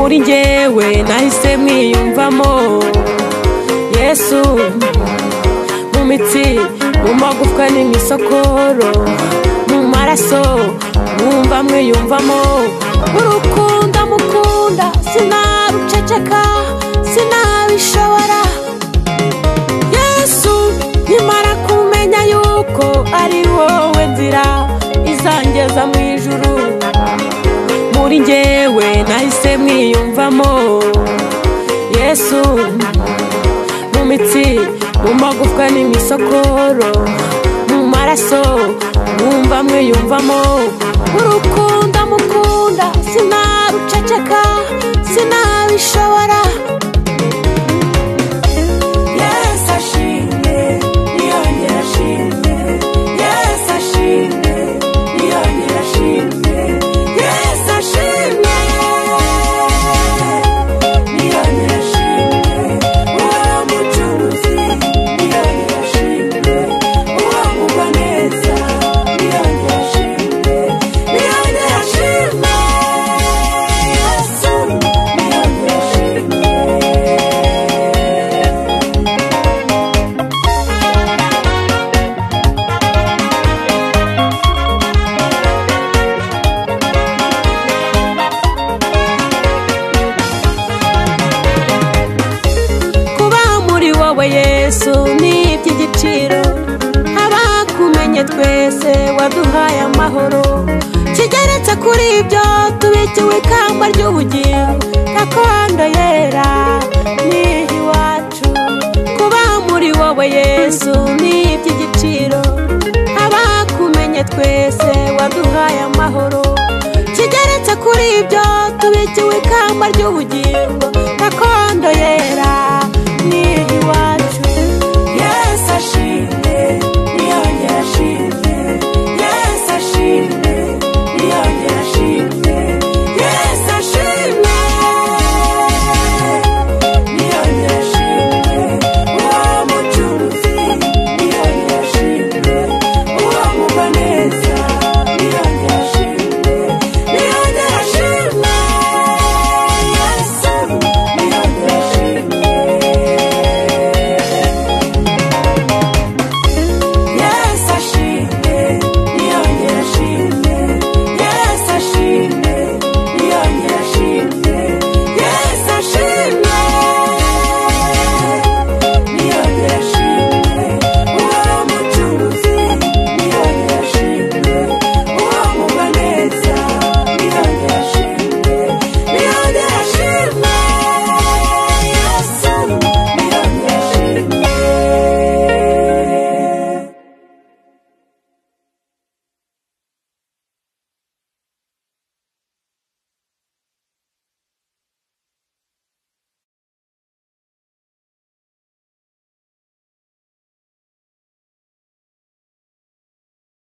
muri njyewe nahise mwiyumvamo Yesu mu mitsi mu magufwa n'imisokoro mu maraso numva mwiyumvamo urukundo mukunda sinaruceceka sinabishobora Yesu nkimara kumenya yuko ari wowe nzira izangeza mu ijuru muri njyewe nahise mwiyumvamo Yesu mu mitsi mu magufwa n'imisokoro mu maraso numva mwiyumvamo urukundo mukunda sinaruceceka sinabishobora Yesu ashimwe niyongera ashimwe Yesu ashimwe niyongera ashimwe Yesu ashimwe niyongera ashimwe uwo mucuruzi niyongera ashimwe uwo mugwaneza niyongera ashimwe niyongera ashimwe Yesu niyongera ashimwe Yesu ni iby'igiciro abakumenye twese waduhaye amahoro kigeretse kuri ibyo tubikiwe ikamba ry'ubugingo gakondo yera ni iwacu kuba muri wowe Yesu ni iby'igiciro abakumenye twese waduhaye amahoro kigeretse kuri ibyo tubikiwe ikamba ry'ubugingo